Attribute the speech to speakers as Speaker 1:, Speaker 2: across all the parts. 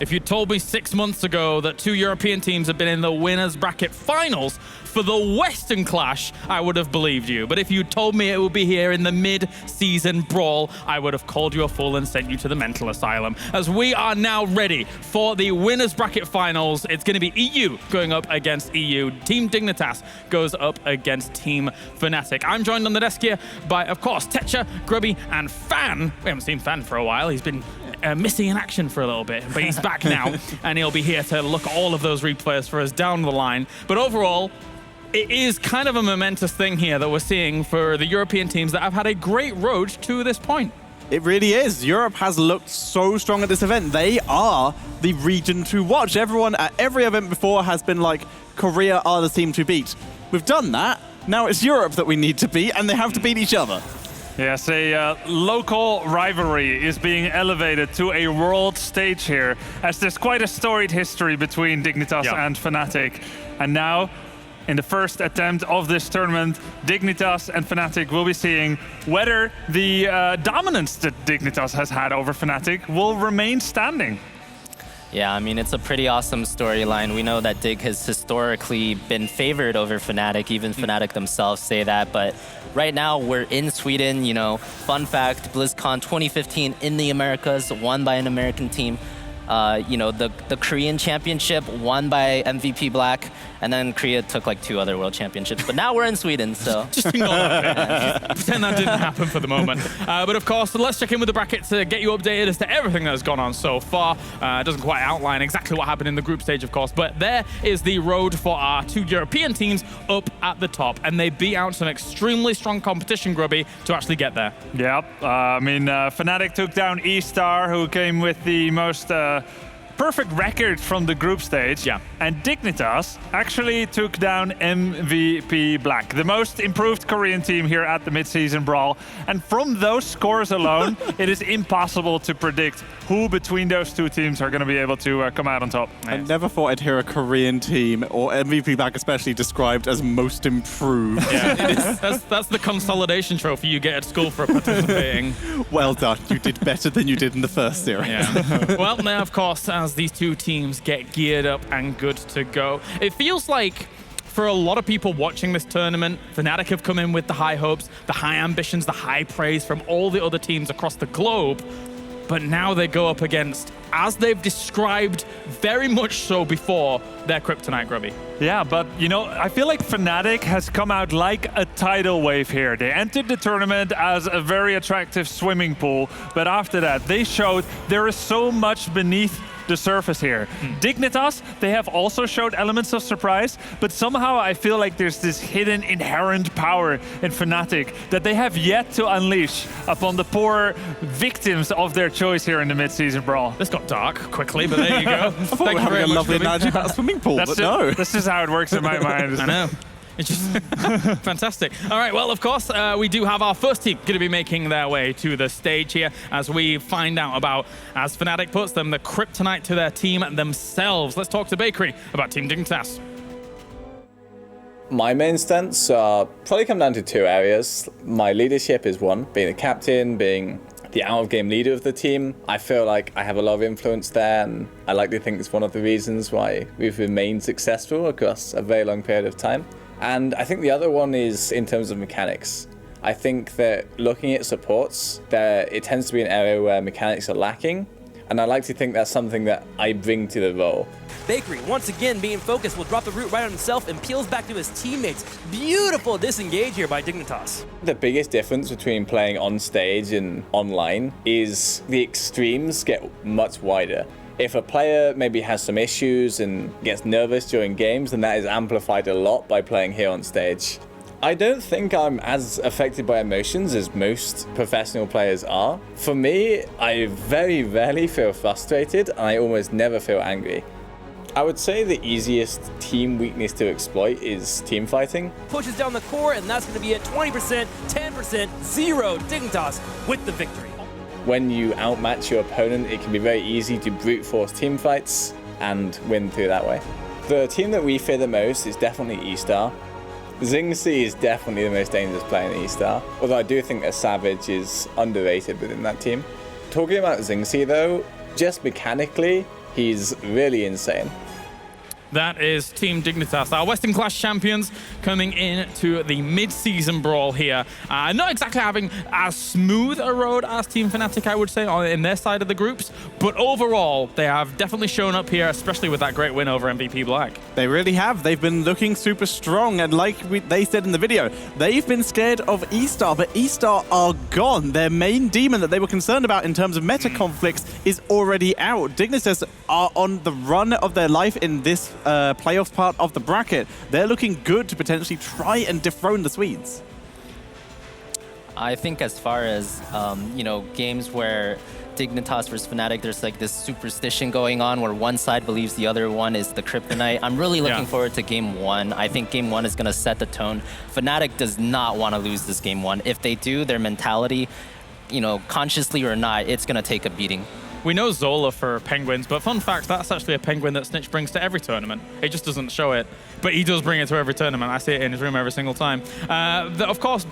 Speaker 1: If you told me 6 months ago that 2 European teams had been in the winners bracket finals for the Western Clash, I would have believed you. But if you told me it would be here in the mid-season Brawl, I would have called you a fool and sent you to the mental asylum. As we are now ready for the winners bracket finals, it's going to be EU going up against EU. Team Dignitas goes up against Team Fnatic. I'm joined on the desk here by, of course, Techa, Grubby, and Fan. We haven't seen Fan for a while. He's been missing in action for a little bit, but he's back now, and he'll be here to look at all of those replays for us down the line. But overall, it is kind of a momentous thing here that we're seeing for the European teams that have had a great road to this point.
Speaker 2: It really is. Europe has looked so strong at this event. They are the region to watch. Everyone at every event before has been like, Korea are the team to beat. We've done that. Now it's Europe that we need to beat, and they have to beat each other.
Speaker 3: Yes, a local rivalry is being elevated to a world stage here, as there's quite a storied history between Dignitas and Fnatic. And now, in the first attempt of this tournament, Dignitas and Fnatic will be seeing whether the dominance that Dignitas has had over Fnatic will remain standing.
Speaker 4: Yeah, I mean, it's a pretty awesome storyline. We know that Dig has historically been favored over Fnatic. Even Fnatic themselves say that. But right now, we're in Sweden. You know, fun fact, BlizzCon 2015 in the Americas, won by an American team. You know, the Korean championship won by MVP Black, and then Korea took like 2 other world championships. But now we're in Sweden, so.
Speaker 1: Just ignore that bit. Pretend that didn't happen for the moment. But of course, let's check in with the bracket to get you updated as to everything that has gone on so far. It doesn't quite outline exactly what happened in the group stage, of course, but there is the road for our 2 European teams up at the top, and they beat out some extremely strong competition, Grubby, to actually get there.
Speaker 3: Yep, I mean, Fnatic took down E-Star, who came with the most perfect record from the group stage.
Speaker 1: Yeah.
Speaker 3: And Dignitas actually took down MVP Black, the most improved Korean team here at the mid-season Brawl. And from those scores alone, it is impossible to predict who between those 2 teams are going to be able to come out on top.
Speaker 2: I never thought I'd hear a Korean team, or MVP Black especially, described as most improved.
Speaker 1: Yeah, that's the consolidation trophy you get at school for participating.
Speaker 2: Well done. You did better than you did in the first series.
Speaker 1: Yeah. Well, now, of course, as these 2 teams get geared up and good to go, it feels like for a lot of people watching this tournament, Fnatic have come in with the high hopes, the high ambitions, the high praise from all the other teams across the globe. But now they go up against, as they've described very much so before, their kryptonite, Grubby.
Speaker 3: Yeah, but you know, I feel like Fnatic has come out like a tidal wave here. They entered the tournament as a very attractive swimming pool, but after that, they showed there is so much beneath the surface here. Dignitas, they have also showed elements of surprise, but somehow I feel like there's this hidden inherent power in Fnatic that they have yet to unleash upon the poor victims of their choice here in the mid-season Brawl.
Speaker 1: This got dark quickly, but there you go.
Speaker 2: I thought we were having a lovely analogy about a swimming pool, but no.
Speaker 3: This is how it works in my mind.
Speaker 1: I know. It's just fantastic. All right, well, of course, we do have our first team going to be making their way to the stage here as we find out about, as Fnatic puts them, the kryptonite to their team themselves. Let's talk to Bakery about Team Dignitas.
Speaker 5: My main stance probably come down to 2 areas. My leadership is one, being the captain, being the out-of-game leader of the team. I feel like I have a lot of influence there, and I like to think it's one of the reasons why we've remained successful across a very long period of time. And I think the other one is in terms of mechanics. I think that looking at supports, it tends to be an area where mechanics are lacking, and I like to think that's something that I bring to the role.
Speaker 6: Bakery, once again being focused, will drop the root right on himself and peels back to his teammates. Beautiful disengage here by Dignitas.
Speaker 5: The biggest difference between playing on stage and online is the extremes get much wider. If a player maybe has some issues and gets nervous during games, then that is amplified a lot by playing here on stage. I don't think I'm as affected by emotions as most professional players are. For me, I very rarely feel frustrated, and I almost never feel angry. I would say the easiest team weakness to exploit is team fighting.
Speaker 6: Pushes down the core, and that's going to be at 20%, 10%, 0. Dignitas with the victory.
Speaker 5: When you outmatch your opponent, it can be very easy to brute force team fights and win through that way. The team that we fear the most is definitely E-Star. XingC is definitely the most dangerous player in E-Star, although I do think that Savage is underrated within that team. Talking about XingC though, just mechanically, He's really insane.
Speaker 1: That is Team Dignitas, our Western Clash champions, coming into the mid-season brawl here. Not exactly having as smooth a road as Team Fnatic, I would say, in their side of the groups, but overall, they have definitely shown up here, especially with that great win over MVP Black.
Speaker 2: They really have. They've been looking super strong, and like they said in the video, they've been scared of E-Star, but E-Star are gone. Their main demon that they were concerned about in terms of meta conflicts is already out. Dignitas are on the run of their life in this playoffs part of the bracket. They're looking good to potentially try and dethrone the Swedes.
Speaker 4: I think as far as, you know, games where Dignitas versus Fnatic, there's like this superstition going on where one side believes the other one is the kryptonite. I'm really looking forward to game one. I think game one is going to set the tone. Fnatic does not want to lose this game one. If they do, their mentality, you know, consciously or not, it's going to take a beating.
Speaker 1: We know Zola for Penguins, but fun fact, that's actually a Penguin that Snitch brings to every tournament. He just doesn't show it, but he does bring it to every tournament. I see it in his room every single time. Of course,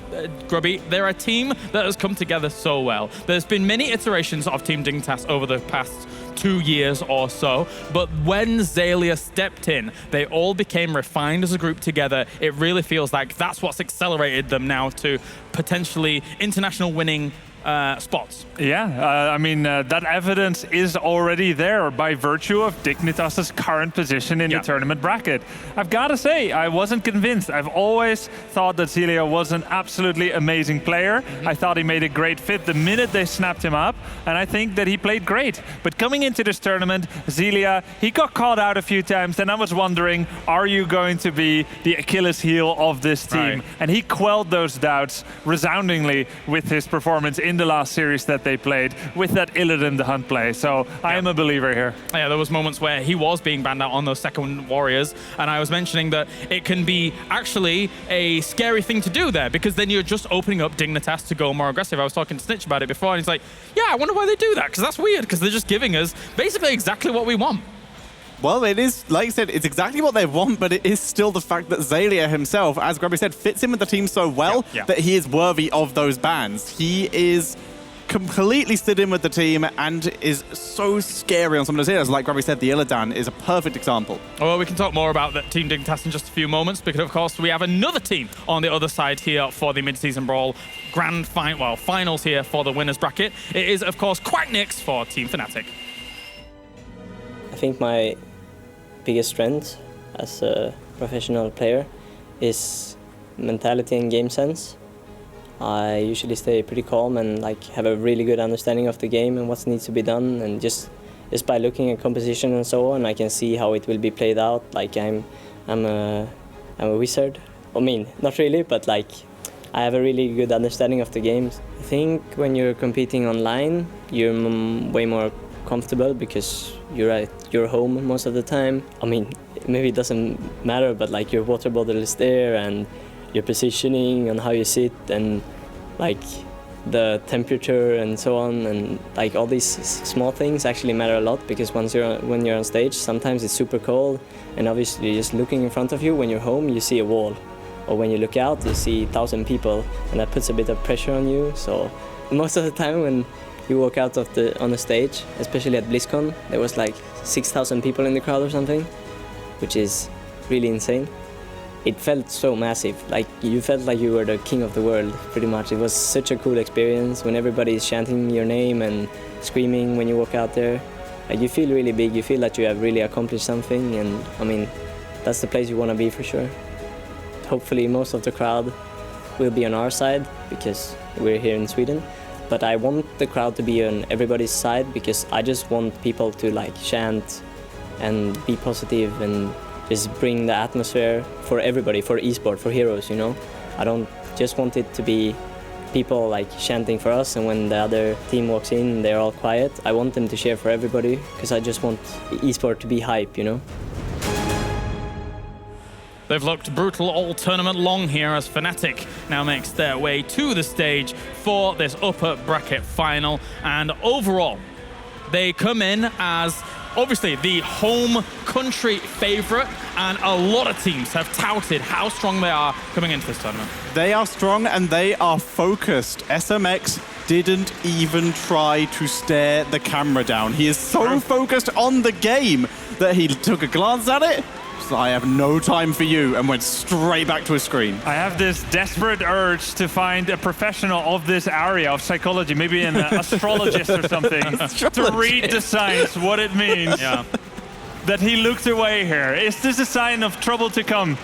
Speaker 1: Grubby, they're a team that has come together so well. There's been many iterations of Team Dignitas over the past 2 years or so, but when Xaylia stepped in, they all became refined as a group together. It really feels like that's what's accelerated them now to potentially international winning spots.
Speaker 3: Yeah, I mean, that evidence is already there by virtue of Dignitas' current position in the tournament bracket. I've got to say, I wasn't convinced. I've always thought that Xaylia was an absolutely amazing player. I thought he made a great fit the minute they snapped him up, and I think that he played great. But coming into this tournament, Xaylia, he got caught out a few times, and I was wondering, are you going to be the Achilles heel of this team? And he quelled those doubts resoundingly with his performance in the last series that they played with that Illidan the Hunt play. So I am a believer here.
Speaker 1: Yeah, there was moments where he was being banned out on those second warriors, and I was mentioning that it can be actually a scary thing to do there, because then you're just opening up Dignitas to go more aggressive. I was talking to Snitch about it before, and he's like, yeah, I wonder why they do that, because that's weird, because they're just giving us basically exactly what we want.
Speaker 2: Well, it is, like I said, it's exactly what they want, but it is still the fact that Xaylia himself, as Grubby said, fits in with the team so well that he is worthy of those bans. He is completely stood in with the team and is so scary on some of those heroes. Like Grubby said, the Illidan is a perfect example.
Speaker 1: Well, we can talk more about that Team Dignitas in just a few moments, because of course we have another team on the other side here for the mid-season brawl finals here for the winners bracket. It is of course Quackniix for Team Fnatic.
Speaker 7: I think my biggest strength as a professional player is mentality and game sense. I usually stay pretty calm and like have a really good understanding of the game and what needs to be done, and just by looking at composition and so on, I can see how it will be played out. Like I'm a wizard. I mean, not really, but like I have a really good understanding of the games. I think when you're competing online, you're way more comfortable because you're at your home most of the time. I mean, maybe it doesn't matter, but like your water bottle is there and your positioning and how you sit and like the temperature and so on, and like all these small things actually matter a lot, because when you're on stage, sometimes it's super cold, and obviously just looking in front of you when you're home, you see a wall, or when you look out, you see 1,000 people, and that puts a bit of pressure on you. So most of the time when you walk out on the stage, especially at BlizzCon, there was like 6,000 people in the crowd or something, which is really insane. It felt so massive, like you felt like you were the king of the world, pretty much. It was such a cool experience when everybody is chanting your name and screaming when you walk out there. Like you feel really big, you feel that you have really accomplished something, and I mean, that's the place you want to be for sure. Hopefully most of the crowd will be on our side because we're here in Sweden. But I want the crowd to be on everybody's side, because I just want people to like chant and be positive and just bring the atmosphere for everybody, for esport, for heroes, you know? I don't just want it to be people like chanting for us, and when the other team walks in, they're all quiet. I want them to cheer for everybody, because I just want esport to be hype, you know?
Speaker 1: They've looked brutal all tournament long here as Fnatic now makes their way to the stage for this upper bracket final. And overall, they come in as obviously the home country favorite, and a lot of teams have touted how strong they are coming into this tournament.
Speaker 2: They are strong and they are focused. SMX didn't even try to stare the camera down. He is so focused on the game that he took a glance at it. So I have no time for you, and went straight back to his screen.
Speaker 3: I have this desperate urge to find a professional of this area of psychology, maybe an astrologist or something, to read the signs, what it means that he looked away here. Is this a sign of trouble to come?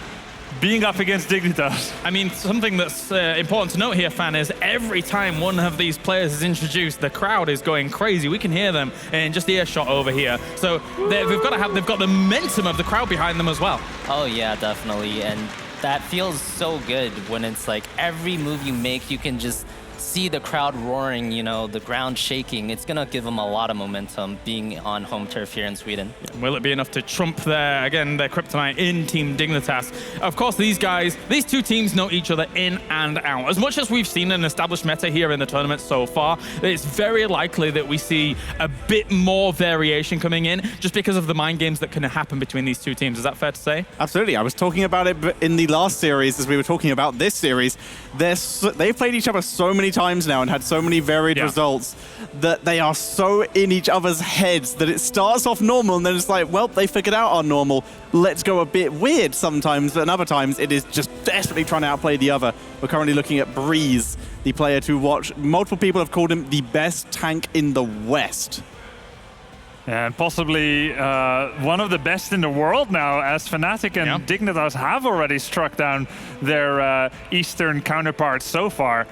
Speaker 3: Being up against Dignitas.
Speaker 1: I mean, something that's important to note here, Fan, is every time one of these players is introduced, the crowd is going crazy. We can hear them in just earshot over here. So they've got the momentum of the crowd behind them as well.
Speaker 4: Oh yeah, definitely. And that feels so good when it's like every move you make, you can just see the crowd roaring, you know, the ground shaking. It's going to give them a lot of momentum being on home turf here in Sweden.
Speaker 1: Will it be enough to trump their kryptonite in Team Dignitas? Of course, these two teams know each other in and out. As much as we've seen an established meta here in the tournament so far, it's very likely that we see a bit more variation coming in just because of the mind games that can happen between these two teams. Is that fair to say?
Speaker 2: Absolutely. I was talking about it in the last series as we were talking about this series. They've played each other so many times now and had so many varied results that they are so in each other's heads that it starts off normal and then it's like, well, they figured out our normal. Let's go a bit weird sometimes, but other times it is just desperately trying to outplay the other. We're currently looking at Breeze, the player to watch. Multiple people have called him the best tank in the West.
Speaker 3: And possibly one of the best in the world now, as Fnatic and Dignitas have already struck down their Eastern counterparts so far.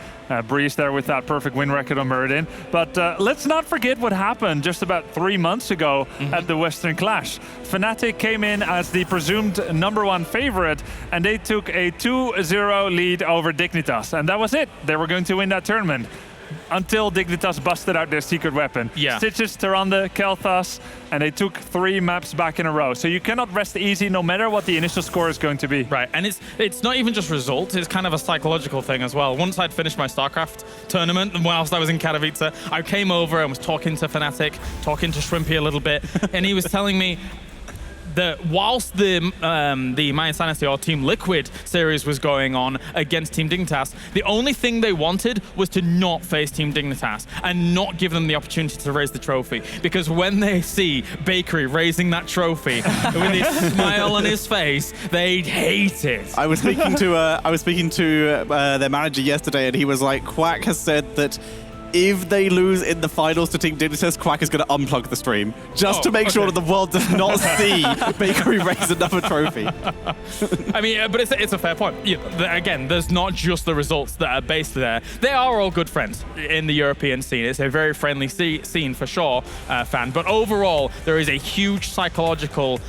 Speaker 3: Breeze there with that perfect win record on Muradin. But let's not forget what happened just about 3 months ago at the Western Clash. Fnatic came in as the presumed #1 favorite, and they took a 2-0 lead over Dignitas. And that was it. They were going to win that tournament. Until Dignitas busted out their secret weapon. Stitches, Tyrande, Kel'Thas, and they took 3 maps back in a row. So you cannot rest easy no matter what the initial score is going to be.
Speaker 1: Right, and it's not even just results, it's kind of a psychological thing as well. Once I'd finished my StarCraft tournament, and whilst I was in Katowice, I came over and was talking to Fnatic, talking to Shrimpy a little bit, and he was telling me that whilst the My Insanity or Team Liquid series was going on against Team Dignitas, the only thing they wanted was to not face Team Dignitas and not give them the opportunity to raise the trophy. Because when they see Bakery raising that trophy with his smile on his face, they'd hate it.
Speaker 2: I was speaking to their manager yesterday, and he was like, Quack has said that if they lose in the finals to Team Dignitas, Quack is going to unplug the stream just to make sure that the world does not see Bakery raise another trophy.
Speaker 1: I mean, but it's a fair point. Again, there's not just the results that are based there. They are all good friends in the European scene. It's a very friendly scene for sure, Fan. But overall, there is a huge psychological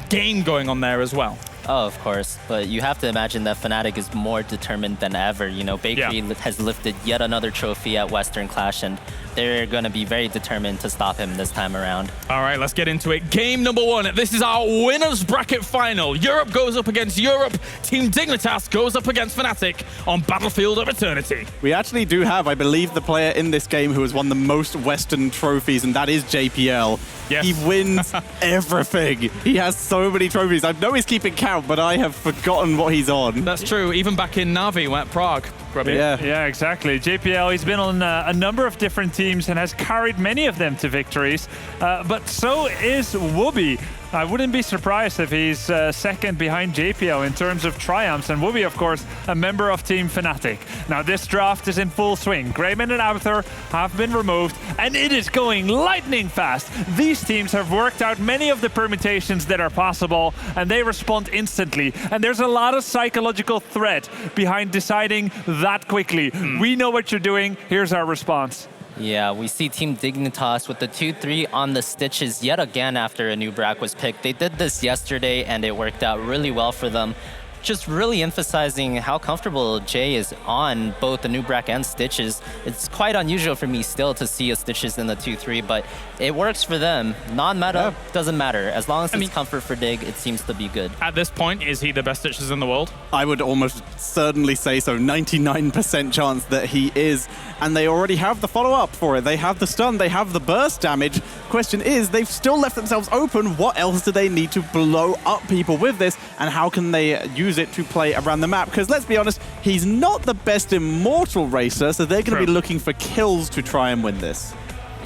Speaker 1: game going on there as well.
Speaker 4: Oh, of course. But you have to imagine that Fnatic is more determined than ever. You know, Bakery has lifted yet another trophy at Western Clash, and they're going to be very determined to stop him this time around.
Speaker 1: All right, let's get into it. Game #1. This is our winners bracket final. Europe goes up against Europe. Team Dignitas goes up against Fnatic on Battlefield of Eternity.
Speaker 2: We actually do have, I believe, the player in this game who has won the most Western trophies, and that is JPL.
Speaker 1: Yes.
Speaker 2: He wins everything. He has so many trophies. I know he's keeping count, but I have forgotten what he's on.
Speaker 1: That's true. Even back in Navi, at Prague.
Speaker 3: Yeah, exactly. JPL, he's been on a number of different teams and has carried many of them to victories. But so is Wooby. I wouldn't be surprised if he's second behind JPL in terms of triumphs. And Wooby, of course, a member of Team Fnatic. Now, this draft is in full swing. Greyman and Arthur have been removed, and it is going lightning fast. These teams have worked out many of the permutations that are possible, and they respond instantly. And there's a lot of psychological threat behind deciding that quickly. We know what you're doing. Here's our response.
Speaker 4: Yeah, we see Team Dignitas with the 2-3 on the Stitches yet again after a new Brack was picked. They did this yesterday, and it worked out really well for them. Just really emphasizing how comfortable Jay is on both the new Brack and Stitches. It's quite unusual for me still to see a Stitches in the 2-3, but it works for them. Non-meta doesn't matter. As long as it's comfort for Dig, it seems to be good.
Speaker 1: At this point, is he the best Stitches in the world?
Speaker 2: I would almost certainly say so. 99% chance that he is. And they already have the follow-up for it. They have the stun, they have the burst damage. Question is, they've still left themselves open. What else do they need to blow up people with this? and how can they use it to play around the map? Because let's be honest, he's not the best Immortal racer, so they're going to be looking for kills to try and win this.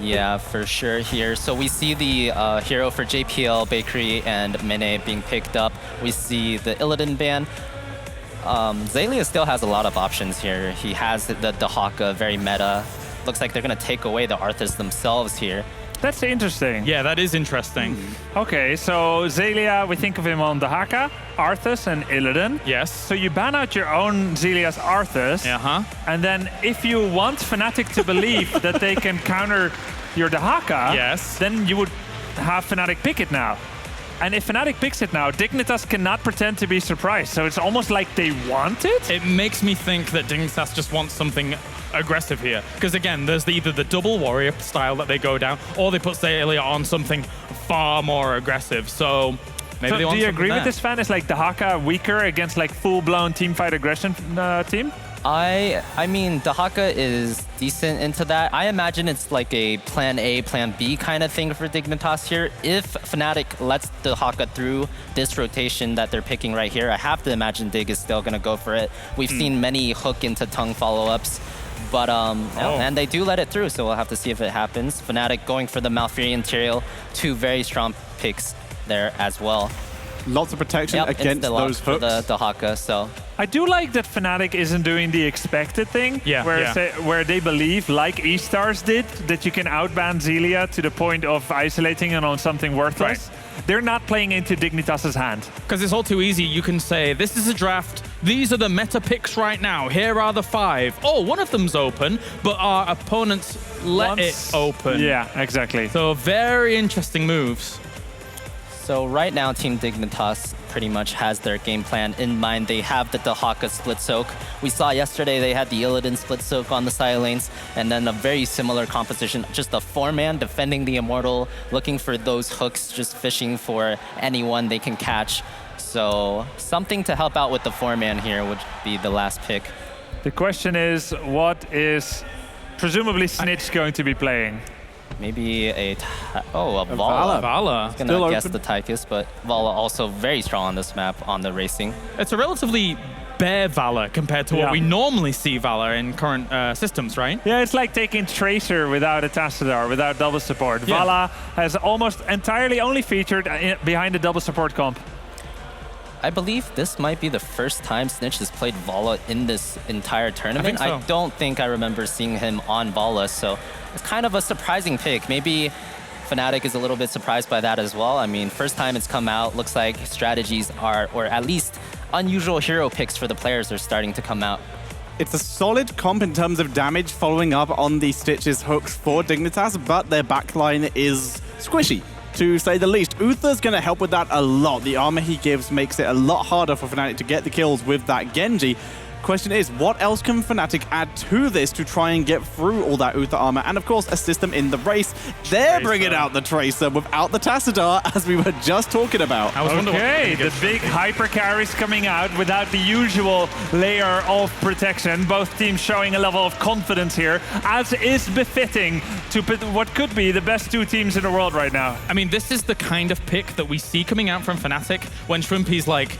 Speaker 4: Yeah, for sure here. So we see the hero for JPL, Bakery, and Mene being picked up. We see the Illidan ban. Xaylia still has a lot of options here. He has the Dahaka, very meta. Looks like they're going to take away the Arthas themselves here.
Speaker 3: That's interesting.
Speaker 1: Yeah, that is interesting.
Speaker 3: Okay, so Xaylia, we think of him on Dahaka, Arthas, and Illidan.
Speaker 1: Yes.
Speaker 3: So you ban out your own Xaylia's Arthas, and then if you want Fnatic to believe that they can counter your Dahaka,
Speaker 1: yes,
Speaker 3: then you would have Fnatic pick it now. And if Fnatic picks it now, Dignitas cannot pretend to be surprised. So it's almost like they want it.
Speaker 1: It makes me think that Dignitas just wants something aggressive here. Because again, there's either the double warrior style that they go down, or they put Xaylia on something far more aggressive. So maybe they want
Speaker 3: do you agree
Speaker 1: there.
Speaker 3: with this, Fan? Is like Dahaka weaker against like full-blown teamfight aggression team?
Speaker 4: I mean, Dahaka is decent into that. I imagine it's like a plan A, plan B kind of thing for Dignitas here. If Fnatic lets Dahaka through this rotation that they're picking right here, I have to imagine Dig is still going to go for it. We've seen many hook into tongue follow-ups, but and they do let it through, so we'll have to see if it happens. Fnatic going for the Malfurion Tyrael, 2 very strong picks there as well.
Speaker 2: Lots of protection against those hooks.
Speaker 4: The Dahaka, so.
Speaker 3: I do like that Fnatic isn't doing the expected thing, where they believe, like E-Stars did, that you can outban Xaylia to the point of isolating it on something worthless. Right. They're not playing into Dignitas' hand.
Speaker 1: Because it's all too easy. You can say, this is a draft. These are the meta picks right now. Here are the 5. Oh, one of them's open, but our opponents let it open.
Speaker 3: Yeah, exactly.
Speaker 1: So very interesting moves.
Speaker 4: So right now, Team Dignitas pretty much has their game plan in mind. They have the Dahaka split soak. We saw yesterday they had the Illidan split soak on the side lanes, and then a very similar composition, just a 4-man defending the Immortal, looking for those hooks, just fishing for anyone they can catch. So something to help out with the 4-man here would be the last pick.
Speaker 3: The question is, what is presumably Snitch going to be playing?
Speaker 4: Maybe a Vala.
Speaker 1: Vala.
Speaker 4: I was gonna guess the Tychus, but Vala also very strong on this map on the racing.
Speaker 1: It's a relatively bare Vala compared to what we normally see Vala in current systems, right?
Speaker 3: Yeah, it's like taking Tracer without a Tassadar, without double support.
Speaker 1: Yeah.
Speaker 3: Vala has almost entirely only featured behind the double support comp.
Speaker 4: I believe this might be the first time Snitch has played Vala in this entire tournament.
Speaker 1: I
Speaker 4: don't think I remember seeing him on Vala, so it's kind of a surprising pick. Maybe Fnatic is a little bit surprised by that as well. I mean, first time it's come out, looks like strategies are, or at least unusual hero picks for the players are starting to come out.
Speaker 2: It's a solid comp in terms of damage following up on the Stitches hooks for Dignitas, but their backline is squishy, to say the least. Uther's going to help with that a lot. The armor he gives makes it a lot harder for Fnatic to get the kills with that Genji. Question is, what else can Fnatic add to this to try and get through all that Uther armor? And of course, assist them in the race. They're bringing out the Tracer without the Tassadar, as we were just talking about.
Speaker 3: Okay, the big hyper carries coming out without the usual layer of protection. Both teams showing a level of confidence here, as is befitting to what could be the best 2 teams in the world right now.
Speaker 1: I mean, this is the kind of pick that we see coming out from Fnatic when Shrimpy's like,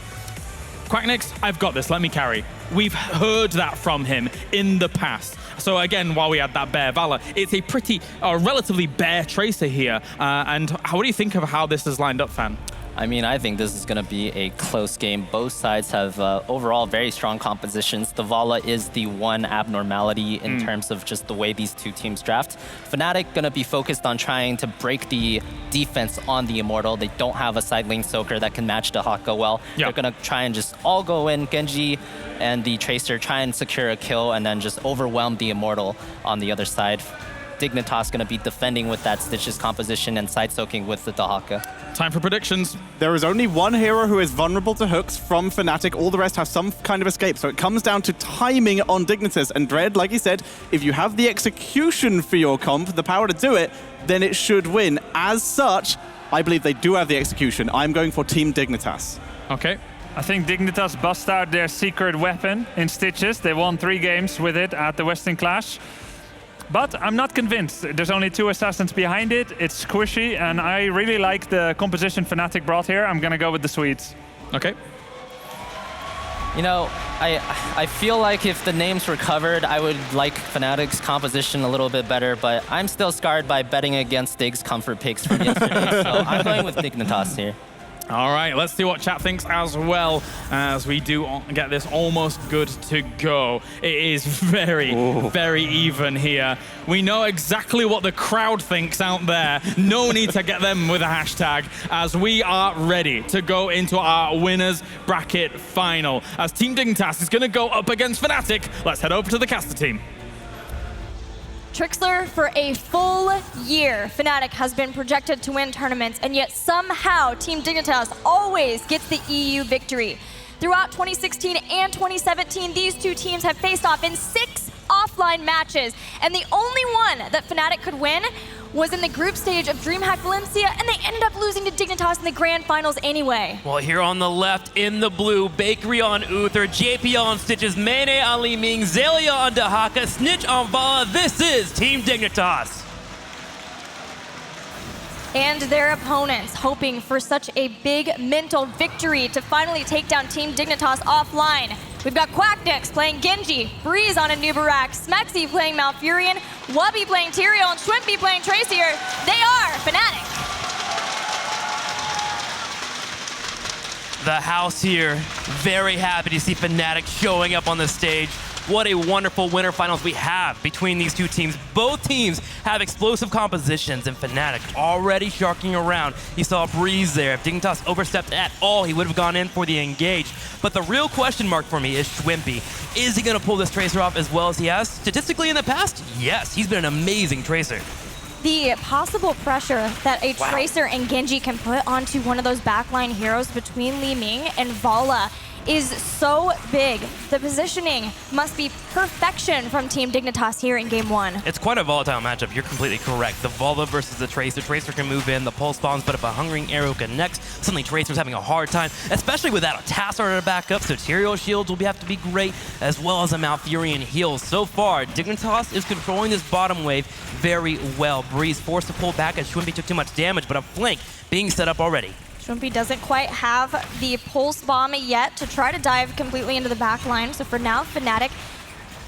Speaker 1: Quackniix, I've got this, let me carry. We've heard that from him in the past. So again, while we had that bare Vala, it's a relatively bare Tracer here. And what do you think of how this has lined up, Fan?
Speaker 4: I mean, I think this is going to be a close game. Both sides have overall very strong compositions. The Vala is the one abnormality in terms of just the way these 2 teams draft. Fnatic going to be focused on trying to break the defense on the Immortal. They don't have a side lane soaker that can match Dahaka well. They're going to try and just all go in. Genji and the Tracer try and secure a kill and then just overwhelm the Immortal on the other side. Dignitas going to be defending with that Stitches composition and side soaking with the Dahaka.
Speaker 1: Time for predictions.
Speaker 2: There is only one hero who is vulnerable to hooks from Fnatic. All the rest have some kind of escape. So it comes down to timing on Dignitas. And Dread, like you said, if you have the execution for your comp, the power to do it, then it should win. As such, I believe they do have the execution. I'm going for Team Dignitas.
Speaker 1: Okay.
Speaker 3: I think Dignitas bust out their secret weapon in Stitches. They won 3 games with it at the Western Clash. But I'm not convinced. There's only 2 assassins behind it. It's squishy, and I really like the composition Fnatic brought here. I'm going to go with the Swedes.
Speaker 1: Okay.
Speaker 4: You know, I feel like if the names were covered, I would like Fnatic's composition a little bit better, but I'm still scarred by betting against Dig's comfort picks from yesterday, so I'm going with Dignitas here.
Speaker 1: All right, let's see what chat thinks as well as we do get this almost good to go. It is very, very even here. We know exactly what the crowd thinks out there. No need to get them with a hashtag as we are ready to go into our winners bracket final. As Team Dignitas is going to go up against Fnatic, let's head over to the caster team.
Speaker 8: Trixler, for a full year, Fnatic has been projected to win tournaments, and yet somehow Team Dignitas always gets the EU victory. Throughout 2016 and 2017, these two teams have faced off in 6 offline matches, and the only one that Fnatic could win was in the group stage of DreamHack Valencia, and they ended up losing to Dignitas in the grand finals anyway.
Speaker 6: Well, here on the left, in the blue, Bakery on Uther, JPL on Stitches, Mane on Li Ming, Zelia on Dahaka, Snitch on Vala. This is Team Dignitas.
Speaker 8: And their opponents hoping for such a big mental victory to finally take down Team Dignitas offline. We've got Quackniix playing Genji, Breeze on a Nubarak, Smexy playing Malfurion, Wubby playing Tyrael, and Schwimpy playing Tracer. They are Fnatic.
Speaker 6: The house here, very happy to see Fnatic showing up on the stage. What a wonderful winter finals we have between these two teams. Both teams have explosive compositions, and Fnatic already sharking around. You saw Breeze there. If Dignitas overstepped at all, he would have gone in for the engage. But the real question mark for me is Schwimpy. Is he going to pull this Tracer off as well as he has statistically in the past? Yes, he's been an amazing Tracer.
Speaker 8: The possible pressure that a Tracer and Genji can put onto one of those backline heroes between Li Ming and Vala is so big. The positioning must be perfection from Team Dignitas here in Game 1.
Speaker 6: It's quite a volatile matchup. You're completely correct. The Vala versus the Tracer. Tracer can move in, the pulse bombs, but if a Hungering Arrow connects, suddenly Tracer's having a hard time, especially without a Tassar to back up, so Tyrael shields will have to be great, as well as a Malfurion heals. So far, Dignitas is controlling this bottom wave very well. Breeze forced to pull back as Schwimpy took too much damage, but a flank being set up already.
Speaker 8: Schwimpy doesn't quite have the pulse bomb yet to try to dive completely into the back line. So for now, Fnatic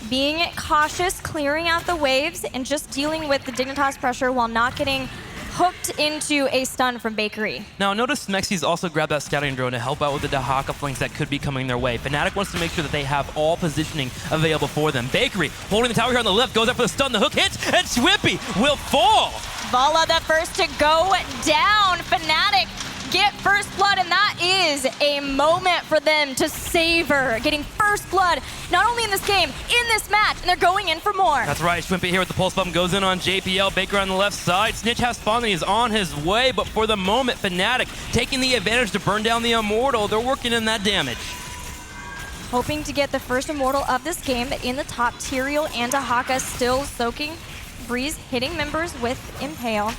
Speaker 8: being cautious, clearing out the waves, and just dealing with the Dignitas pressure while not getting hooked into a stun from Bakery.
Speaker 6: Now notice Smexy's also grabbed that scouting drone to help out with the Dahaka flanks that could be coming their way. Fnatic wants to make sure that they have all positioning available for them. Bakery holding the tower here on the left, goes up for the stun, the hook hits, and Schwimpy will fall!
Speaker 8: Vala the first to go down. Fnatic get first blood, and that is a moment for them to savor getting first blood, not only in this game, in this match, and they're going in for more.
Speaker 6: That's right, Schwimpy here with the pulse bomb goes in on JPL, Baker on the left side. Snitch has spawned and he's on his way, but for the moment, Fnatic taking the advantage to burn down the Immortal. They're working in that damage.
Speaker 8: Hoping to get the first Immortal of this game in the top. Tyrael and Dahaka still soaking. Breeze hitting members with Impale.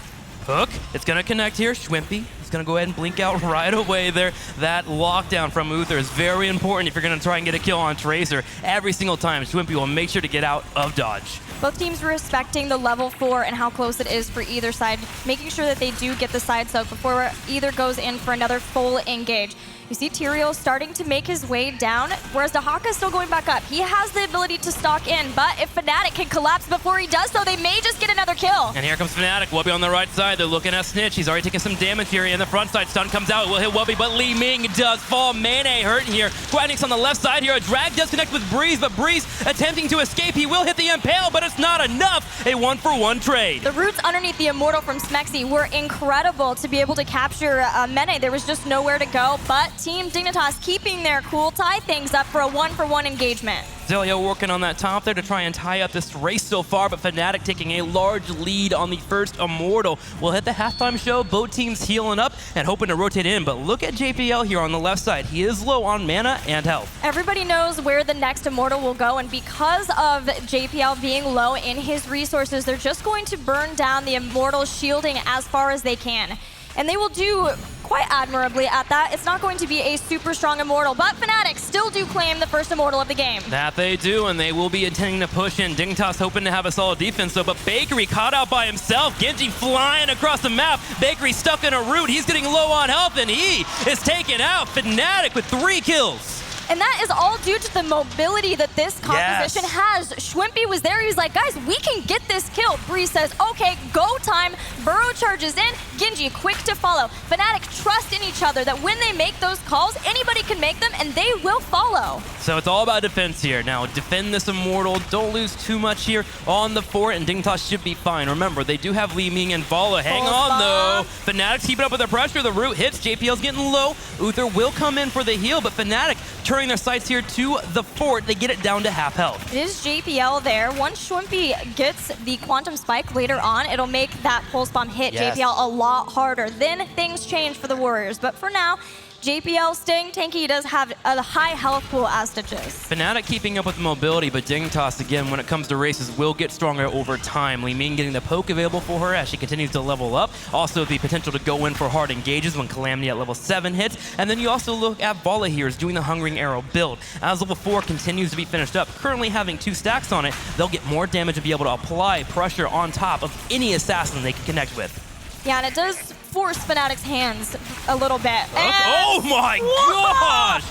Speaker 6: Hook, it's gonna connect here. Schwimpy is gonna go ahead and blink out right away there. That lockdown from Uther is very important if you're gonna try and get a kill on Tracer. Every single time, Schwimpy will make sure to get out of dodge.
Speaker 8: Both teams respecting the level 4 and how close it is for either side, making sure that they do get the side soak before either goes in for another full engage. You see Tyrael starting to make his way down, whereas Dahaka is still going back up. He has the ability to stalk in, but if Fnatic can collapse before he does so, they may just get another kill.
Speaker 6: And here comes Fnatic. Wubby on the right side. They're looking at Snitch. He's already taking some damage here in the front side. Stun comes out. It will hit Wubby, but Li Ming does fall. Mane hurt here. Quackniix on the left side here. A drag does connect with Breeze, but Breeze attempting to escape. He will hit the Impale, but it's not enough. A 1-for-1 trade.
Speaker 8: The roots underneath the Immortal from Smexy were incredible to be able to capture Mene. There was just nowhere to go, but Team Dignitas keeping their cool, tie things up for a 1-for-1 engagement.
Speaker 6: Zelia working on that top there to try and tie up this race so far, but Fnatic taking a large lead on the first Immortal. We'll hit the halftime show, both teams healing up and hoping to rotate in, but look at JPL here on the left side. He is low on mana and health.
Speaker 8: Everybody knows where the next Immortal will go, and because of JPL being low in his resources, they're just going to burn down the Immortal shielding as far as they can. And they will do quite admirably at that. It's not going to be a super strong Immortal, but Fnatic still do claim the first Immortal of the game.
Speaker 6: That they do, and they will be intending to push in. Dignitas hoping to have a solid defense, though, but Bakery caught out by himself. Genji flying across the map. Bakery stuck in a root. He's getting low on health, and he is taken out. Fnatic with 3 kills.
Speaker 8: And that is all due to the mobility that this composition has. Schwimpy was there. He's like, guys, we can get this kill. Breeze says, okay, go time. Burrow charges in. Genji quick to follow. Fnatic trust in each other that when they make those calls, anybody can make them and they will follow.
Speaker 6: So it's all about defense here. Now, defend this Immortal. Don't lose too much here on the fort, and Dignitas should be fine. Remember, they do have Li Ming and Vala. Hang on, though. Fnatic's keeping up with their pressure. The root hits. JPL's getting low. Uther will come in for the heal, but Fnatic turning their sights here to the fort. They get it down to half health.
Speaker 8: It is JPL there. Once Schwimpy gets the Quantum Spike later on, it'll make that Pulse Bomb hit JPL a lot harder. Then things change for the Warriors. But for now, JPL staying tanky. He does have a high health pool as Stitches.
Speaker 6: Fnatic keeping up with the mobility, but Dignitas, again, when it comes to races, will get stronger over time. Li Ming getting the poke available for her as she continues to level up. Also, the potential to go in for hard engages when Calamity at level 7 hits. And then you also look at Vala here is doing the Hungering Arrow build. As level 4 continues to be finished up, currently having 2 stacks on it, they'll get more damage and be able to apply pressure on top of any assassin they can connect with.
Speaker 8: Yeah, and it does force Fnatic's hands a little bit.
Speaker 6: Oh my gosh!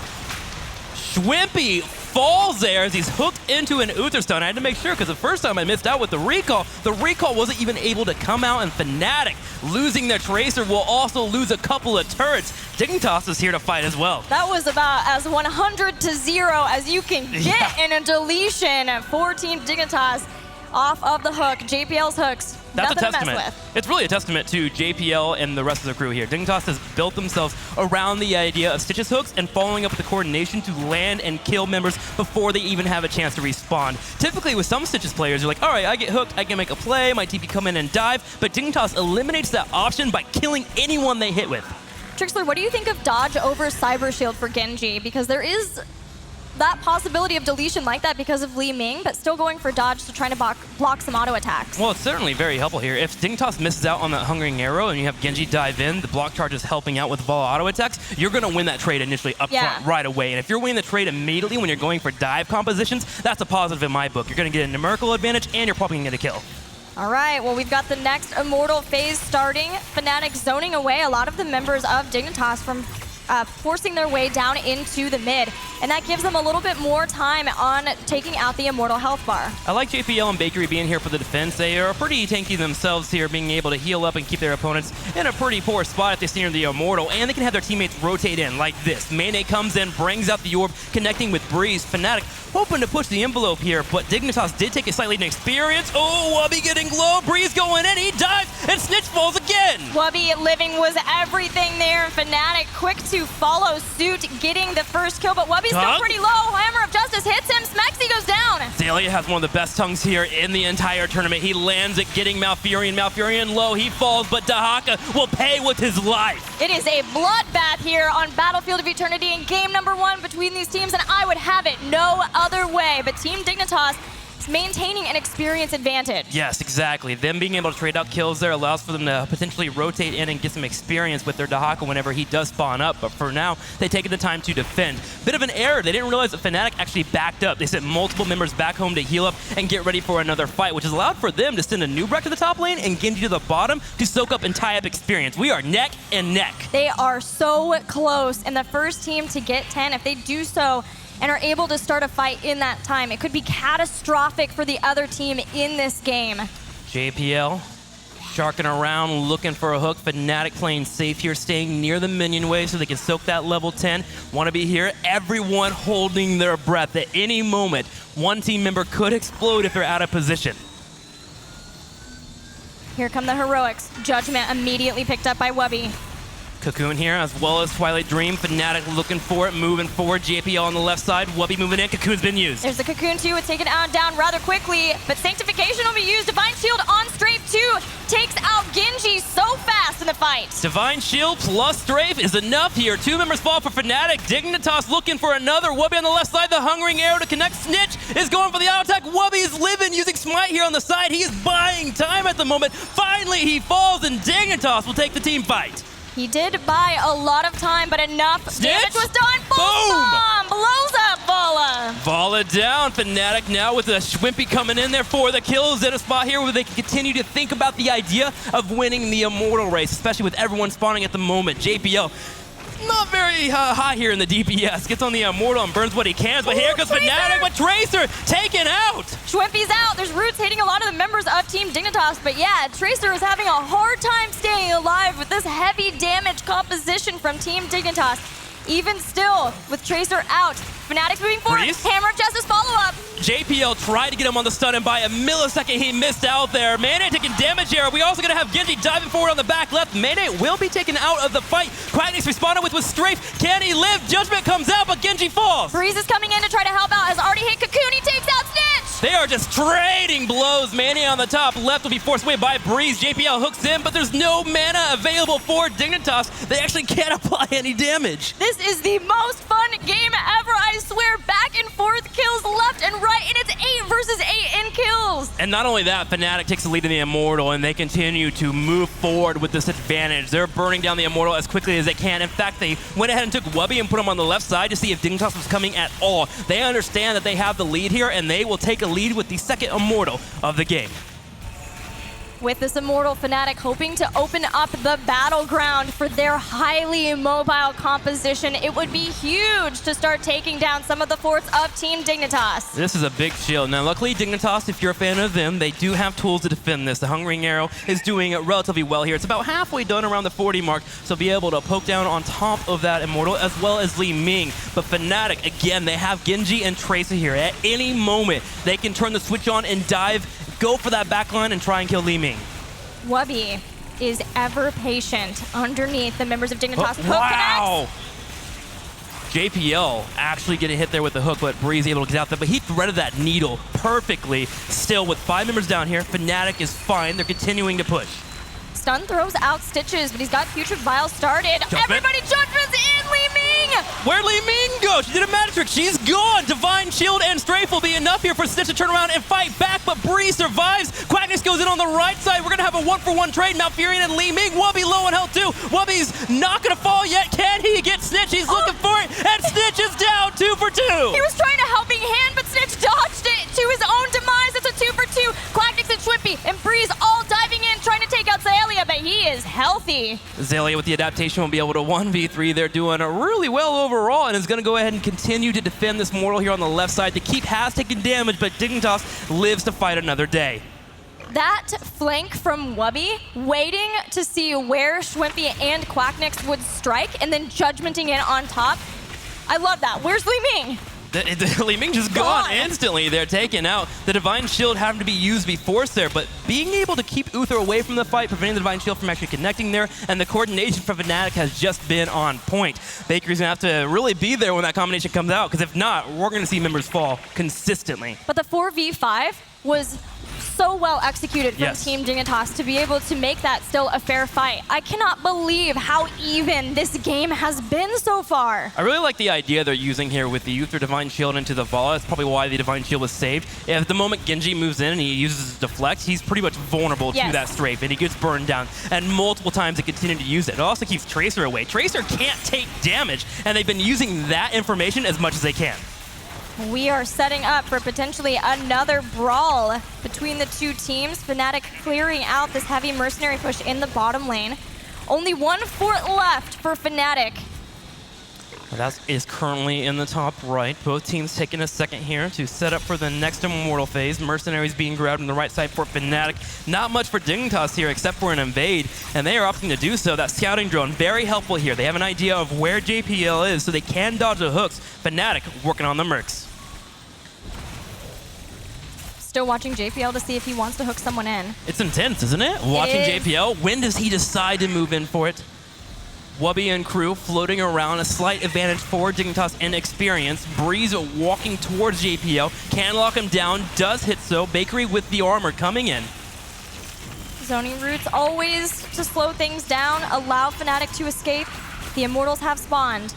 Speaker 6: Schwimpy falls there as he's hooked into an Uther Stun. I had to make sure because the first time I missed out with the recall wasn't even able to come out, and Fnatic losing their Tracer will also lose a couple of turrets. Dignitas is here to fight as well.
Speaker 8: That was about as 100-0 as you can get in a deletion for Team Dignitas off of the hook. JPL's hooks.
Speaker 6: That's
Speaker 8: nothing
Speaker 6: a testament.
Speaker 8: to mess with.
Speaker 6: It's really a testament to JPL and the rest of the crew here. Dignitas has built themselves around the idea of Stitch's hooks and following up with the coordination to land and kill members before they even have a chance to respawn. Typically with some Stitch's players, you're like, all right, I get hooked, I can make a play, my TP come in and dive, but Dignitas eliminates that option by killing anyone they hit with.
Speaker 8: Trixler, what do you think of dodge over Cyber Shield for Genji? Because there is that possibility of deletion like that because of Li Ming, but still going for dodge to try to block some auto attacks.
Speaker 6: Well, it's certainly very helpful here. If Dignitas misses out on that Hungering Arrow and you have Genji dive in, the block charge is helping out with Vala auto attacks, you're going to win that trade initially up front right away. And if you're winning the trade immediately when you're going for dive compositions, that's a positive in my book. You're going to get a numerical advantage and you're probably going to get a kill.
Speaker 8: All right, well, we've got the next Immortal phase starting. Fnatic zoning away a lot of the members of Dignitas from forcing their way down into the mid. And that gives them a little bit more time on taking out the Immortal health bar.
Speaker 6: I like JPL and Bakery being here for the defense. They are pretty tanky themselves here, being able to heal up and keep their opponents in a pretty poor spot if they see the Immortal. And they can have their teammates rotate in like this. Mane comes in, brings out the orb, connecting with Breeze. Fnatic hoping to push the envelope here, but Dignitas did take a slightly in experience. Oh, Wubby getting low. Breeze going in. He dives, and Snitch falls again.
Speaker 8: Wubby living was everything there. Fnatic quick to follow suit, getting the first kill, but Wubby's still pretty low. Hammer of Justice hits him. Smexy goes down.
Speaker 6: Zalia has one of the best tongues here in the entire tournament. He lands it, getting Malfurion. Malfurion low. He falls, but Dahaka will pay with his life.
Speaker 8: It is a bloodbath here on Battlefield of Eternity in game number 1 between these teams, and I would have it no other way. But Team Dignitas is maintaining an experience advantage.
Speaker 6: Yes, exactly. Them being able to trade out kills there allows for them to potentially rotate in and get some experience with their Dahaka whenever he does spawn up. But for now, they've taken the time to defend. Bit of an error. They didn't realize that Fnatic actually backed up. They sent multiple members back home to heal up and get ready for another fight, which has allowed for them to send a Nubrak to the top lane and Genji to the bottom to soak up and tie up experience. We are neck and neck.
Speaker 8: They are so close, and the first team to get 10, if they do so and are able to start a fight in that time, it could be catastrophic for the other team in this game.
Speaker 6: JPL sharking around, looking for a hook. Fnatic playing safe here, staying near the minion wave so they can soak that level 10. Want to be here. Everyone holding their breath. At any moment, one team member could explode if they're out of position.
Speaker 8: Here come the heroics. Judgment immediately picked up by Wubby.
Speaker 6: Cocoon here, as well as Twilight Dream. Fnatic looking for it, moving forward. JPL on the left side. Wubby moving in. Cocoon's been used.
Speaker 8: There's the Cocoon too. It's taken out down rather quickly, but Sanctification will be used. Divine Shield on Strafe 2 takes out Genji so fast in the fight.
Speaker 6: Divine Shield plus Strafe is enough here. 2 members fall for Fnatic. Dignitas looking for another. Wubby on the left side. The Hungering Arrow to connect. Snitch is going for the auto attack. Wubby is living, using Smite here on the side. He is buying time at the moment. Finally, he falls, and Dignitas will take the team fight.
Speaker 8: He did buy a lot of time, but enough damage was done.
Speaker 6: Boom!
Speaker 8: Bomb blows up Vala.
Speaker 6: Vala down. Fnatic now with a Schwimpy coming in there for the kills at a spot here where they can continue to think about the idea of winning the Immortal race, especially with everyone spawning at the moment. JPL not very high here in the DPS. Gets on the Immortal and burns what he can, but here comes Fnatic with Tracer taken out.
Speaker 8: Schwimpy's out. There's roots hitting a lot of the members of Team Dignitas, but yeah, Tracer is having a hard time staying alive with this heavy damage composition from Team Dignitas. Even still, with Tracer out, Fnatic's moving forward.
Speaker 6: Breeze?
Speaker 8: Hammer of Justice follow-up.
Speaker 6: JPL tried to get him on the stun, and by a millisecond, he missed out there. Mayday taking damage here. We also going to have Genji diving forward on the back left. Mayday will be taken out of the fight. Quackniix responded with Strafe. Can he live? Judgment comes out, but Genji falls.
Speaker 8: Breeze is coming in to try to help out. Has already hit Cocoon. He takes out Snitch.
Speaker 6: They are just trading blows. Mayday on the top left will be forced away by Breeze. JPL hooks in, but there's no mana available for Dignitas. They actually can't apply any damage.
Speaker 8: This is the most fun game ever, I swear. Back and forth kills left and right, and it's 8 versus 8 in kills.
Speaker 6: And not only that, Fnatic takes the lead in the Immortal, and they continue to move forward with this advantage. They're burning down the Immortal as quickly as they can. In fact, they went ahead and took Wubby and put him on the left side to see if Dignitas was coming at all. They understand that they have the lead here, and they will take a lead with the second Immortal of the game.
Speaker 8: With this Immortal, Fnatic hoping to open up the battleground for their highly mobile composition. It would be huge to start taking down some of the forts of Team Dignitas.
Speaker 6: This is a big shield. Now, luckily, Dignitas, if you're a fan of them, they do have tools to defend this. The Hungering Arrow is doing relatively well here. It's about halfway done around the 40 mark, so be able to poke down on top of that Immortal, as well as Li Ming. But Fnatic, again, they have Genji and Tracer here. At any moment, they can turn the switch on and dive, go for that backline, and try and kill Li Ming.
Speaker 8: Wubby is ever patient underneath the members of Dignitas.
Speaker 6: Oh, wow! JPL actually getting hit there with the hook, but Breeze able to get out there. But he threaded that needle perfectly. Still, with 5 members down here, Fnatic is fine. They're continuing to push.
Speaker 8: Stun throws out Stitches, but he's got Putrid Vial started.
Speaker 6: Judgment.
Speaker 8: Everybody Judgment's in! Li Ming!
Speaker 6: Where'd Li Ming go? She did a magic trick. She's gone. Divine Shield and Strafe will be enough here for Stitch to turn around and fight back, but Breeze survives. Quackniix goes in on the right side. We're going to have a 1-for-1 trade. Malfurion and Li Ming. Wubby low on health too. Wubby's not going to fall yet. Can he get Snitch? He's looking for it, and Snitch is down 2 for 2.
Speaker 8: He was trying to helping hand, but Snitch dodged it to his own demise. It's a 2 for 2. Quackniix and Schwimpy and Breeze all diving in, trying to take out Zaelia, but he is healthy.
Speaker 6: Zaelia with the adaptation will be able to 1v3. They're doing really well overall, and is going to go ahead and continue to defend this Mortal here on the left side. The Keep has taken damage, but Dignitas lives to fight another day.
Speaker 8: That flank from Wubby, waiting to see where Schwimpy and Quackniix would strike, and then judgmenting in on top. I love that. Where's Li Ming?
Speaker 6: Li Ming just gone instantly. They're taken out. The Divine Shield having to be used before there, but being able to keep Uther away from the fight, preventing the Divine Shield from actually connecting there, and the coordination for Fnatic has just been on point. Bakery's going to have to really be there when that combination comes out, because if not, we're going to see members fall consistently.
Speaker 8: But the 4v5 was so well executed from Team Dignitas to be able to make that still a fair fight. I cannot believe how even this game has been so far.
Speaker 6: I really like the idea they're using here with the Uther Divine Shield into the Vala. That's probably why the Divine Shield was saved. At the moment Genji moves in and he uses his Deflect, he's pretty much vulnerable to that strafe, and he gets burned down. And multiple times they continue to use it. It also keeps Tracer away. Tracer can't take damage, and they've been using that information as much as they can.
Speaker 8: We are setting up for potentially another brawl between the two teams. Fnatic clearing out this heavy mercenary push in the bottom lane. Only 1 fort left for Fnatic.
Speaker 6: That is currently in the top right. Both teams taking a second here to set up for the next Immortal phase. Mercenaries being grabbed on the right side for Fnatic. Not much for Dignitas here except for an invade, and they are opting to do so. That scouting drone, very helpful here. They have an idea of where JPL is, so they can dodge the hooks. Fnatic working on the mercs.
Speaker 8: Still watching JPL to see if he wants to hook someone in.
Speaker 6: It's intense, isn't it? Watching JPL. When does he decide to move in for it? Wubby and crew floating around, a slight advantage for Dignitas in experience. Breeze walking towards JPL, can lock him down, does hit so. Bakery with the armor coming in.
Speaker 8: Zoning roots always to slow things down, allow Fnatic to escape. The Immortals have spawned.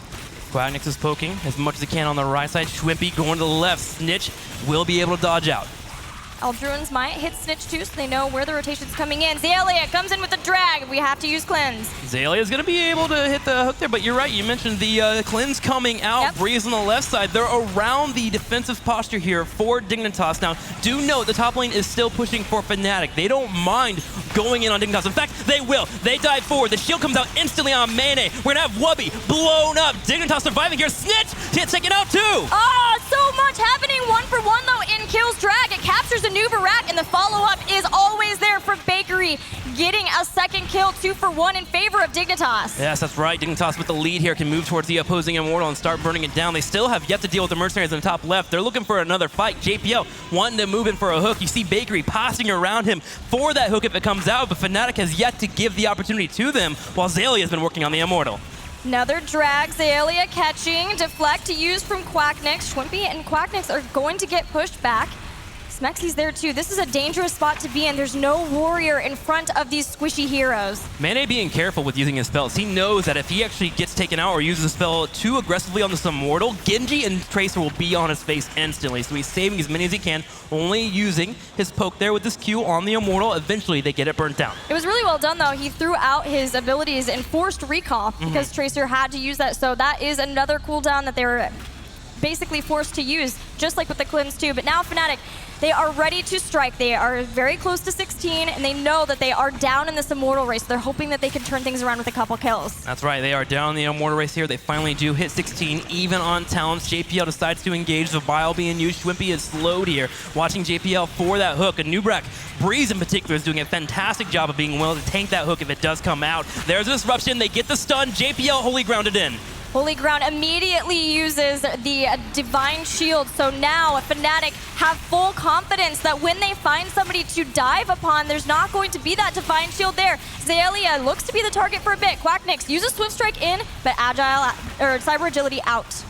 Speaker 6: Quackniix is poking as much as he can on the right side. Schwimpy going to the left. Snitch will be able to dodge out.
Speaker 8: Eldruins might hit Snitch too, so they know where the rotation's coming in. Zealia comes in with the drag. We have to use Cleanse.
Speaker 6: Zalia's going to be able to hit the hook there, but you're right. You mentioned the Cleanse coming out.
Speaker 8: Yep.
Speaker 6: Breeze on the left side. They're around the defensive posture here for Dignitas. Now, do note the top lane is still pushing for Fnatic. They don't mind going in on Dignitas. In fact, they will. They dive forward. The shield comes out instantly on Mane. We're going to have Wubby blown up. Dignitas surviving here. Snitch gets taken out too.
Speaker 8: Oh, so much happening. 1-for-1 though in kills drag. It captures a new Barak, and the follow-up is always there for Bakery, getting a second kill, 2-for-1 in favor of Dignitas.
Speaker 6: Yes, that's right. Dignitas with the lead here can move towards the opposing Immortal and start burning it down. They still have yet to deal with the mercenaries in the top left. They're looking for another fight. JPL wanting to move in for a hook. You see Bakery passing around him for that hook if it comes out, but Fnatic has yet to give the opportunity to them while Zalia has been working on the Immortal.
Speaker 8: Another drag, Zealia catching, deflect to use from Quackniix. Schwimpy and Quackniix are going to get pushed back. Smexy's there too. This is a dangerous spot to be in. There's no warrior in front of these squishy heroes.
Speaker 6: Mane being careful with using his spells. He knows that if he actually gets taken out or uses a spell too aggressively on this Immortal, Genji and Tracer will be on his face instantly. So he's saving as many as he can, only using his poke there with this Q on the Immortal. Eventually they get it burnt down.
Speaker 8: It was really well done though. He threw out his abilities and forced recall because Tracer had to use that. So that is another cooldown that they were basically forced to use, just like with the Cleanse too. But now Fnatic, they are ready to strike. They are very close to 16, and they know that they are down in this Immortal race. They're hoping that they can turn things around with a couple kills.
Speaker 6: That's right, they are down in the Immortal race here. They finally do hit 16, even on talents. JPL decides to engage, the bile being used. Schwimpy is slowed here, watching JPL for that hook. And Nubrak, Breeze in particular, is doing a fantastic job of being willing to tank that hook if it does come out. There's a disruption, they get the stun. JPL holy grounded in.
Speaker 8: Holy Ground immediately uses the Divine Shield, so now Fnatic have full confidence that when they find somebody to dive upon, there's not going to be that Divine Shield there. Zealia looks to be the target for a bit. Quackniix uses Swift Strike in, but Cyber Agility out.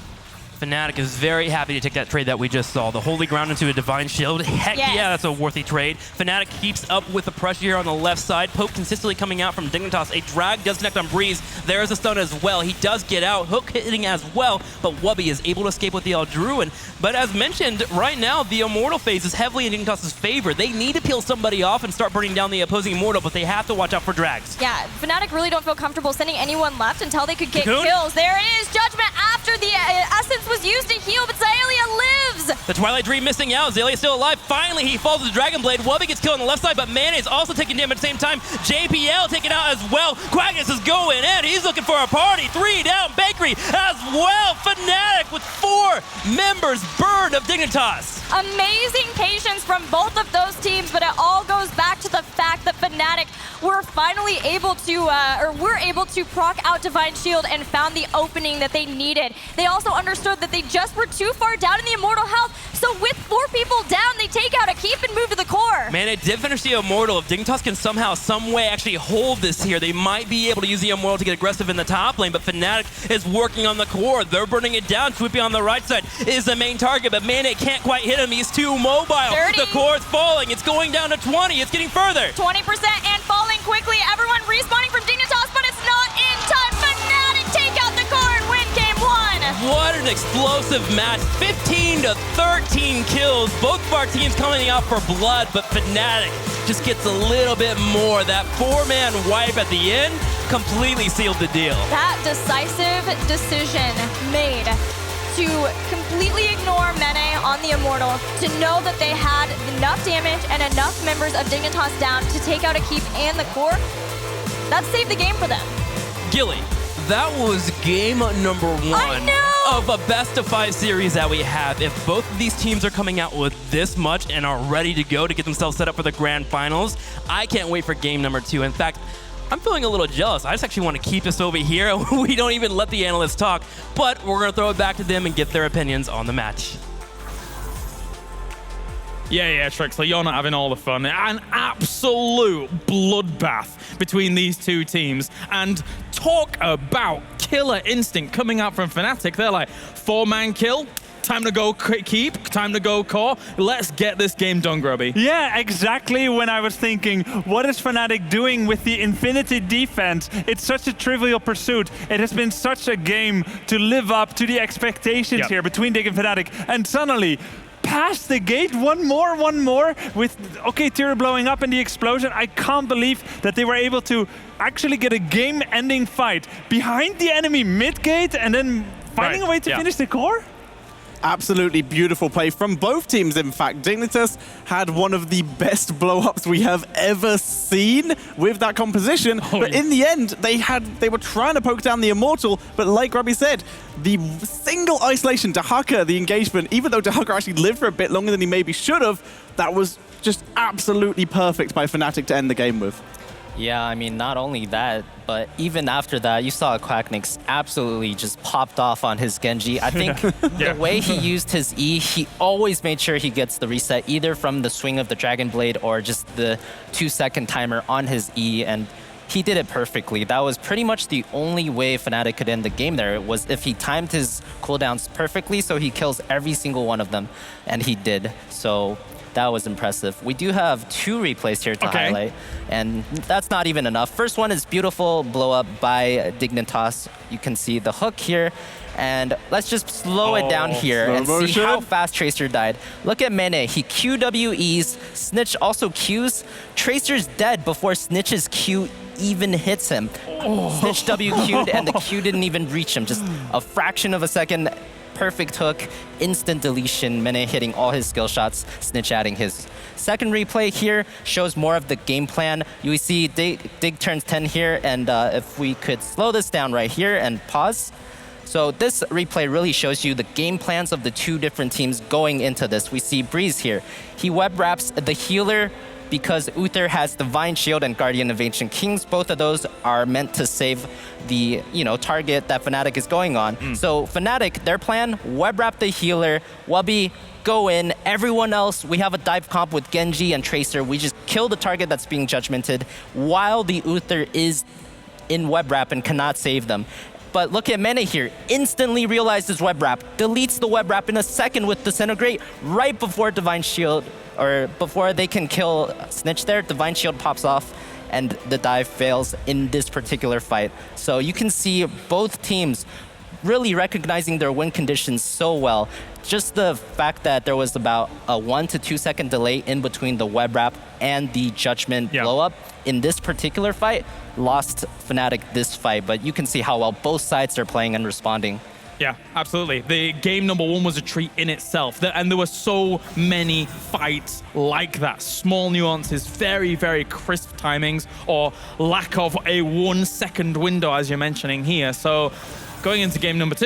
Speaker 6: Fnatic is very happy to take that trade that we just saw. The Holy Ground into a Divine Shield. Heck
Speaker 8: yes.
Speaker 6: Yeah, that's a worthy trade. Fnatic keeps up with the pressure here on the left side. Poke consistently coming out from Dignitas. A drag does connect on Breeze. There's a stun as well. He does get out. Hook hitting as well, but Wubby is able to escape with the Eldruin. But as mentioned, right now, the Immortal phase is heavily in Dignitas' favor. They need to peel somebody off and start burning down the opposing Immortal, but they have to watch out for drags.
Speaker 8: Yeah, Fnatic really don't feel comfortable sending anyone left until they could get
Speaker 6: Cocoon?
Speaker 8: kills. There it is, Judgment after the Essence was used to heal, but Zealia lives!
Speaker 6: The Twilight Dream missing out. Zelia still alive. Finally, he falls with the Dragon Blade. Wubby gets killed on the left side, but Mane is also taking damage at the same time. JPL taken out as well. Quackniix is going in. He's looking for a party. 3 down. Bakery as well. Fnatic with 4 members burned of Dignitas.
Speaker 8: Amazing patience from both of those teams, but it all goes back to the fact that Fnatic were finally able to, proc out Divine Shield and found the opening that they needed. They also understood that they just were too far down in the Immortal health, so with 4 people down, they take out a keep and move to the core.
Speaker 6: Man, it did finish the Immortal. If Dignitas can somehow, some way actually hold this here, they might be able to use the Immortal to get aggressive in the top lane, but Fnatic is working on the core. They're burning it down. Sweepy on the right side is the main target, but Mane can't quite hit him. He's too mobile.
Speaker 8: 30.
Speaker 6: The core is falling. It's going down to 20. It's getting further.
Speaker 8: 20% and falling quickly. Everyone respawning from Dignitas, but it's not in time. Fnatic take out the core and win game 1.
Speaker 6: What an explosive match. 15 to 13 kills. Both of our teams coming out for blood, but Fnatic just gets a little bit more. That 4-man wipe at the end completely sealed the deal.
Speaker 8: That decisive decision made to completely ignore Mane on the Immortal, to know that they had enough damage and enough members of Dignitas down to take out a keep and the core, that saved the game for them.
Speaker 6: Gilly, that was game number 1
Speaker 8: I know!
Speaker 6: of a best-of-5 series that we have. If both of these teams are coming out with this much and are ready to go to get themselves set up for the grand finals, I can't wait for game number 2. In fact, I'm feeling a little jealous. I just actually want to keep this over here. We don't even let the analysts talk, but we're going to throw it back to them and get their opinions on the match.
Speaker 1: Yeah, Trixler, you're not having all the fun. An absolute bloodbath between these two teams. And talk about killer instinct coming out from Fnatic. They're like, 4-man kill, time to go keep, time to go core. Let's get this game done, Grubby.
Speaker 3: Yeah, exactly when I was thinking, what is Fnatic doing with the Infinity defense? It's such a trivial pursuit. It has been such a game to live up to the expectations here between Dig and Fnatic. And suddenly, past the gate. One more. With, okay, Tyr blowing up in the explosion. I can't believe that they were able to actually get a game-ending fight behind the enemy mid-gate and then finding a way to finish the core.
Speaker 2: Absolutely beautiful play from both teams, in fact. Dignitas had one of the best blow-ups we have ever seen with that composition. But in the end, they were trying to poke down the Immortal, but like Robbie said, the single isolation, Dahaka, the engagement, even though Dahaka actually lived for a bit longer than he maybe should have, that was just absolutely perfect by Fnatic to end the game with.
Speaker 4: Yeah, I mean, not only that, but even after that, you saw Quackniix absolutely just popped off on his Genji. I think the way he used his E, he always made sure he gets the reset, either from the swing of the Dragon Blade or just the 2-second timer on his E, and he did it perfectly. That was pretty much the only way Fnatic could end the game there, was if he timed his cooldowns perfectly so he kills every single one of them, and he did. So that was impressive. We do have 2 replays here to highlight, and that's not even enough. First one is beautiful blow up by Dignitas. You can see the hook here, and let's just slow it down here and see how fast Tracer died. Look at Mene, he QWEs, Snitch also Qs. Tracer's dead before Snitch's Q even hits him. Snitch W Q'd and the Q didn't even reach him, just a fraction of a second. Perfect hook, instant deletion, Mene hitting all his skill shots, Snitch adding his. Second replay here shows more of the game plan. You see Dig turns 10 here, and if we could slow this down right here and pause. So this replay really shows you the game plans of the 2 different teams going into this. We see Breeze here. He web wraps the healer because Uther has Divine Shield and Guardian of Ancient Kings. Both of those are meant to save the target that Fnatic is going on. So Fnatic, their plan, web wrap the healer, Wubby, go in. Everyone else, we have a dive comp with Genji and Tracer. We just kill the target that's being judgmented while the Uther is in web wrap and cannot save them. But look at Mene here, instantly realizes web wrap, deletes the web wrap in a second with Disintegrate right before Divine Shield, or before they can kill Snitch there. Divine Shield pops off and the dive fails in this particular fight. So you can see both teams really recognizing their win conditions so well. Just the fact that there was about a 1 to 2 second delay in between the web wrap and the judgment blow up in this particular fight lost Fnatic this fight, but you can see how well both sides are playing and responding.
Speaker 1: Yeah, absolutely. The game number 1 was a treat in itself. And there were so many fights like that. Small nuances, very, very crisp timings, or lack of a 1 second window, as you're mentioning here. So going into game number 2,